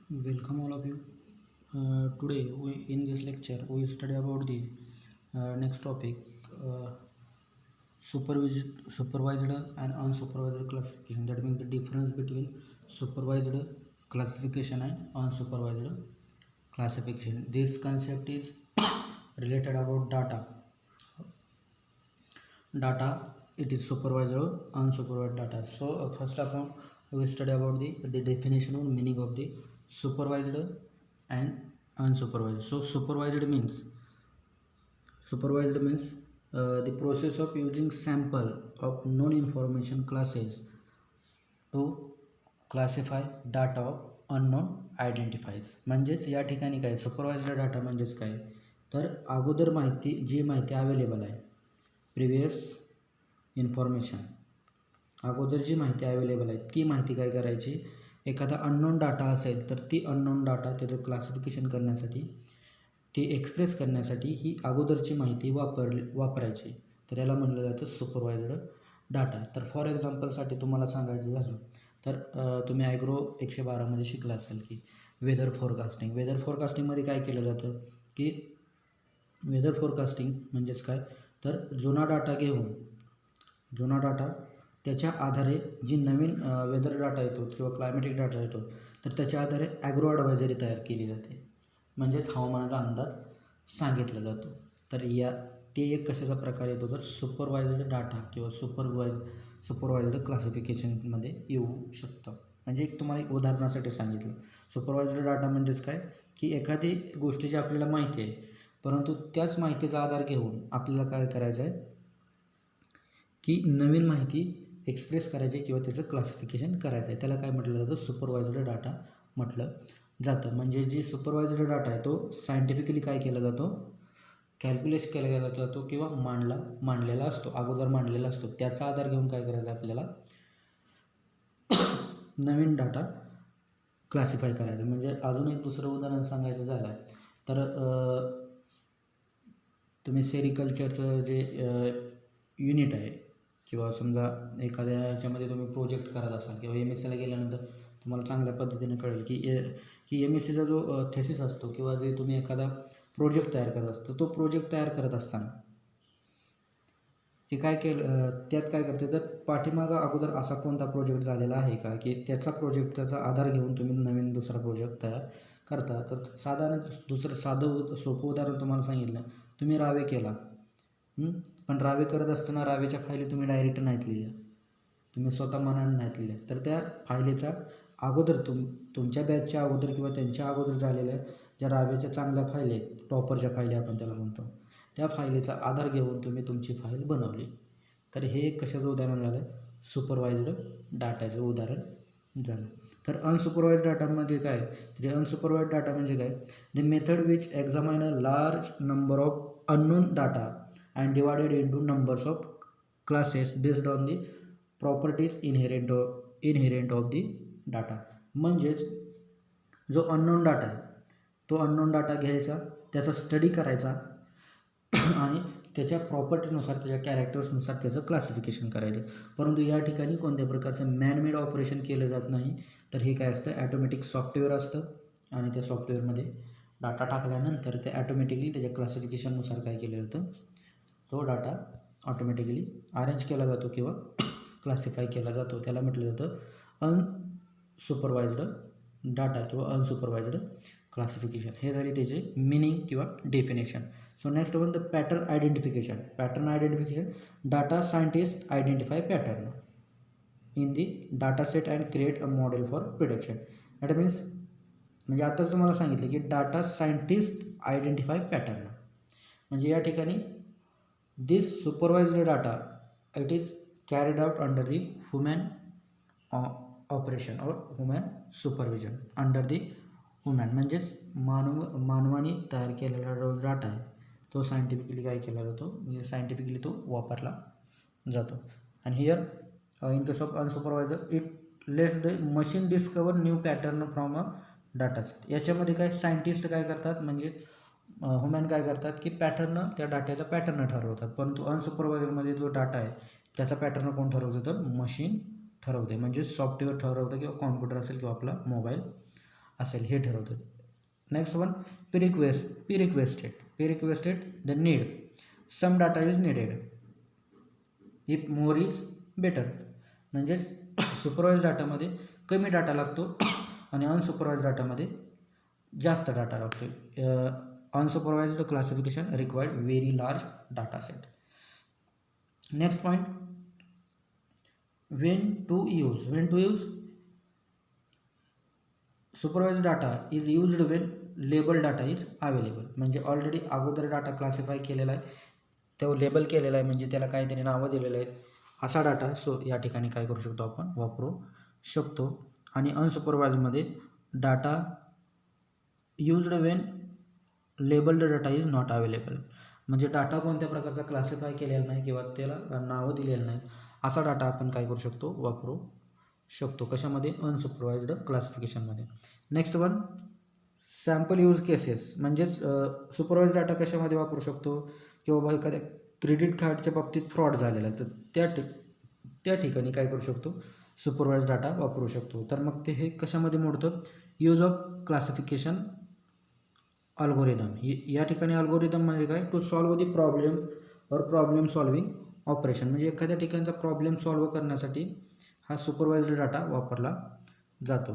Welcome all of you. Today in this lecture we study about the next topic, supervised and unsupervised classification. That means the difference between supervised classification and unsupervised classification. This concept is related about data. It is supervised or unsupervised data. So first of all we will study about the definition or meaning of the supervised and unsupervised. So supervised means the process of using sample of known information classes to classify data of unknown identifiers. म्हणजेच या ठिकाणी काय supervised data म्हणजेच काय, तर अगोदर जी माहिती available आहे, प्रिव्हियस इन्फॉर्मेशन, अगोदर जी माहिती अवेलेबल आहे ती माहिती काय करायची, एखादा अननोन डाटा असेल तर ती अननोन डाटा त्याचं क्लासिफिकेशन करण्यासाठी, ती एक्सप्रेस करण्यासाठी ही अगोदरची माहिती वापरायची. तर याला म्हटलं जातं सुपरवाइज्ड डाटा. तर फॉर एक्झाम्पलसाठी तुम्हाला सांगायचं झालं तर तुम्ही ॲग्रो 112मध्ये शिकला असाल की वेदर फोरकास्टिंगमध्ये काय केलं जातं की वेदर फोरकास्टिंग म्हणजेच काय, तर जुना डाटा त्याच्या आधारे जी नवीन वेदर डाटा येतो किंवा क्लायमेटिक डाटा येतो तर त्याच्या आधारे ॲग्रो ॲडवायझरी तयार केली जाते, म्हणजेच हवामानाचा अंदाज सांगितला जातो. तर ते एक कशाचा प्रकार येतो तर सुपरवाइज्ड डाटा किंवा सुपरवाइज्ड क्लासिफिकेशनमध्ये येऊ शकतं. म्हणजे तुम्हाला एक उदाहरणासाठी सांगितलं, सुपरवाइज्ड डाटा म्हणजेच काय की एखादी गोष्टीची आपल्याला माहिती आहे, परंतु त्याच माहितीचा आधार घेऊन आपल्याला काय करायचं आहे की नवीन माहिती एक्सप्रेस करायची किंवा त्याचं क्लासिफिकेशन करायचं आहे. त्याला काय म्हटलं जातं, सुपरवाइज्ड डाटा म्हटलं जातं. म्हणजे जी सुपरवाइज्ड डाटा आहे तो सायंटिफिकली काय केला जातो, कॅल्क्युलेट केला जातो किंवा मांडलेला असतो, अगोदर मांडलेला असतो. त्याचा आधार घेऊन काय करायचं आपल्याला नवीन डाटा क्लासिफाय करायचं. म्हणजे अजून एक दुसरं उदाहरण सांगायचं झालं तर तुम्ही सेरिकल्चरचं जे युनिट आहे किंवा समजा एखाद्या ह्याच्यामध्ये तुम्ही प्रोजेक्ट करत असाल किंवा MSCला गेल्यानंतर तुम्हाला चांगल्या पद्धतीने कळेल की MSCचा जो थेसिस असतो किंवा जे तुम्ही एखादा प्रोजेक्ट तयार करत असतो, तो प्रोजेक्ट तयार करत असताना की काय केलं, त्यात काय करते तर पाठीमागं अगोदर असा कोणता प्रोजेक्ट झालेला आहे का की त्याचा आधार घेऊन तुम्ही नवीन दुसरा प्रोजेक्ट तयार करता. तर साधारण दुसरं साधं सोपं उदाहरण तुम्हाला सांगितलं, तुम्ही रावे केला, पण रावे करत असताना रावेच्या फायली तुम्ही डायरेक्ट नाहीत लिहिल्या, तुम्ही स्वतः मनाने नाहीत लिहिल्या, तर त्या फायलीचा अगोदर तुमच्या बॅचच्या अगोदर किंवा त्यांच्या अगोदर झालेल्या ज्या रावेच्या चांगल्या फायली आहेत, टॉपरच्या फायली आपण त्याला म्हणतो, त्या फायलीचा आधार घेऊन तुम्ही तुमची फाईल बनवली. तर हे एक कशाचं उदाहरण झालं, सुपरवाइज्ड डाटाचं उदाहरण झालं. तर अनसुपरवाइज्ड डाटामध्ये काय, तर अनसुपरवाइज्ड डाटा म्हणजे काय, the method which examine a large number of unknown data and divided into numbers of classes based on the properties inherent of the data. म्हणजेच जो अननोन डाटा आहे तो अननोन डाटा घ्यायचा, त्याचा स्टडी करायचा आणि त्याच्या प्रॉपर्टीनुसार, त्याच्या कॅरेक्टर्सनुसार त्याचं क्लासिफिकेशन करायचं. परंतु या ठिकाणी कोणत्या प्रकारचं मॅनमेड ऑपरेशन केलं जात नाही. तर हे काय असतं, ॲटोमॅटिक सॉफ्टवेअर असतं आणि त्या सॉफ्टवेअरमध्ये डाटा टाकल्यानंतर ते ॲटोमॅटिकली त्याच्या क्लासिफिकेशननुसार काय केलं जातं, तो डाटा ऑटोमॅटिकली अरेंज केला जातो किंवा क्लासिफाय केला जातो. त्याला म्हटलं जातं अनसुपरवाइज्ड डाटा किंवा अनसुपरवाइज्ड क्लासिफिकेशन. हे झाली त्याचे मिनिंग किंवा definition. So next one the pattern identification. Data scientist identify pattern in the data set and create a model for prediction. That means म्हणजे आताच तुम्हाला सांगितलं की डाटा सायंटिस्ट आयडेंटिफाय पॅटर्न, म्हणजे या ठिकाणी this supervised data it is carried out under the human operation or human supervision under the human. म्हणजेच मानवाने तयार केलेला जो डाटा आहे तो सायंटिफिकली काय केला जातो, म्हणजे सायंटिफिकली तो वापरला जातो. आणि here in case of unsupervised it lets the machine discover new pattern from a data set. याच्यामध्ये काय सायंटिस्ट काय करतात, म्हणजे ह्युमन काय करतात की त्या डाट्याचा पॅटर्न ठरवतात. परंतु अनसुपरवायझरमध्ये जो डाटा आहे त्याचा पॅटर्न कोण ठरवतं, तर मशीन ठरवते. म्हणजे सॉफ्टवेअर ठरवतं किंवा कॉम्प्युटर असेल किंवा आपला मोबाईल असेल हे ठरवतं. Next one pre requested the need some data is needed if more is better. म्हणजेच सुपरवाइज डाटामध्ये कमी डाटा लागतो आणि अनसुपरवाइज डाटामध्ये जास्त डाटा लागतो. Unsupervised classification required very large data set. Next point when to use supervised data is used when label data is available. म्हणजे already अगोदर डाटा क्लासिफाय केलेला आहे, तो लेबल केलेला आहे, म्हणजे त्याला काहीतरी नावं दिलेलं आहेत, असा डाटा या ठिकाणी काय करू शकतो आपण वापरू शकतो. आणि अनसुपरवाइजमध्ये data used when labelled data is not available. म्हणजे डाटा कोणत्या प्रकारचा क्लासिफाय केलेला नाही किंवा त्याला नावं दिलेलं नाही, असा डाटा आपण काय करू शकतो वापरू शकतो. कशामध्ये? अनसुपरवाइज्ड क्लासिफिकेशनमध्ये. Next one sample use cases. म्हणजेच सुपरवाइज डाटा कशामध्ये वापरू शकतो की बाबा एखाद्या क्रेडिट कार्डच्या बाबतीत फ्रॉड झालेला आहे, तर त्या ठिकाणी काय करू शकतो सुपरवाइज डाटा वापरू शकतो. तर मग ते हे कशामध्ये मोडतं? Use of classification algorithm. या ठिकाणी अल्गोरिदम म्हणजे काय? टू सॉल्व दी प्रॉब्लेम और प्रॉब्लेम सॉल्विंग ऑपरेशन. म्हणजे एखाद्या ठिकाणचा प्रॉब्लेम सॉल्व करण्यासाठी हा सुपरवाइज्ड डाटा वापरला जातो.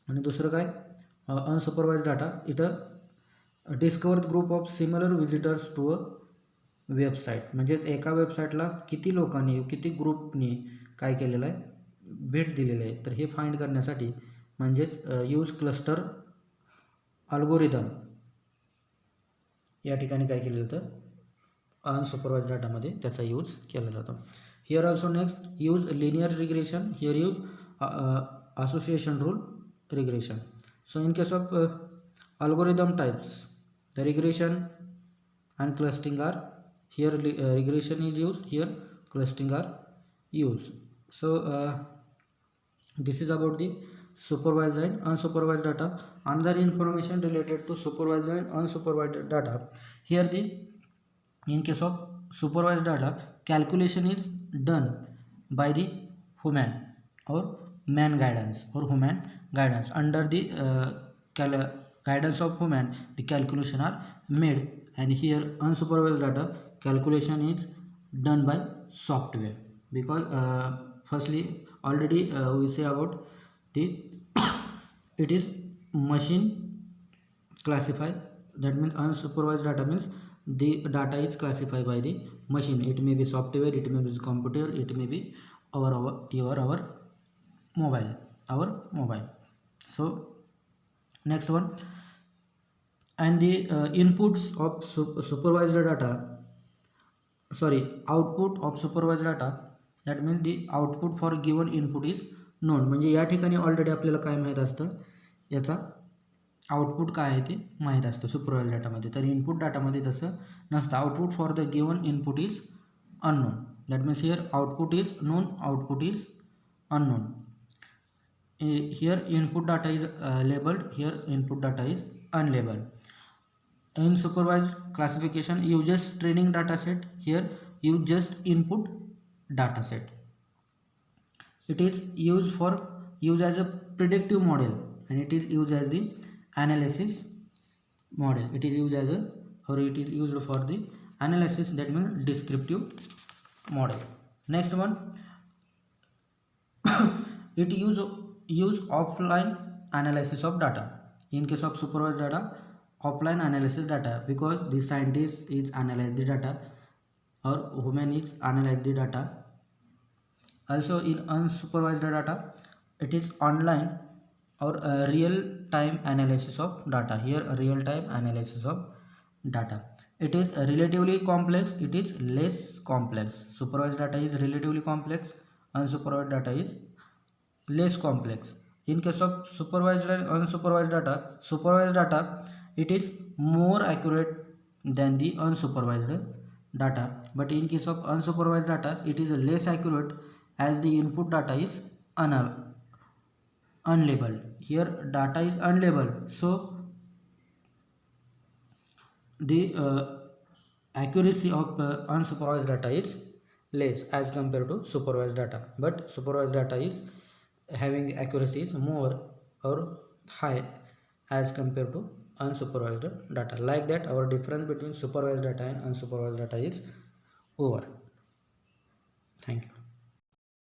आणि दुसरं काय? अनसुपरवाइज्ड डाटा इथं discover group of similar visitors to a website. म्हणजेच एका वेबसाईटला किती लोकांनी किती ग्रुपनी काय केलेलं आहे भेट दिलेलं आहे, तर हे फाइंड करण्यासाठी म्हणजेच यूज क्लस्टर अल्गोरिदम या ठिकाणी काय केलं जातं अनसुपरवाइज्ड डाटामध्ये त्याचा यूज केला जातो. Here also next use linear regression. Here use association rule regression. So in case of algorithm types, the regression and clustering are here. Regression is used here, clustering are used. So this is about the supervised and unsupervised data. Another information related to supervised and unsupervised data. Here in case of supervised data, calculation is done by the human or man guidance or human guidance. Under the guidance of human, the calculation are made, and here unsupervised data calculation is done by software, because firstly already we say about the it is machine classify. That means unsupervised data means the data is classified by the machine. It may be software, it may be computer, it may be our mobile. So next one, and the inputs of supervised data, output of supervised data. That means the output for given input is known. म्हणजे या ठिकाणी already आपल्याला काय माहीत असतं, याचा output काय आहे ते माहीत असतं सुपरवाइज्ड डाटामध्ये. तर इनपुट डाटामध्ये तसं नसतं. Output for the given input is unknown. That means here output is non, output is unknown. Here input data is labeled, here input data is unlabeled. In supervised classification uses training data set, here use just input data set. It is used as a predictive model, and it is used as the analysis model. It is used for the analysis, that means descriptive model. Next one, it use offline analysis of data. In case of supervised data, offline analysis data, because the scientist is analyze the data or human is analyze the data. Also in unsupervised data, it is online or real time analysis of data. Here real time analysis of data. It is relatively complex, it is less complex. Supervised data is relatively complex, unsupervised data is less complex. In case of supervised and unsupervised data, supervised data it is more accurate than the unsupervised data, but in case of unsupervised data it is less accurate as the input data is unlabeled. Here data is unlabeled, so the accuracy of unsupervised data is less as compared to supervised data, but supervised data is having accuracy is more or high as compared to unsupervised data. Like that, our difference between supervised data and unsupervised data is over. Thank you.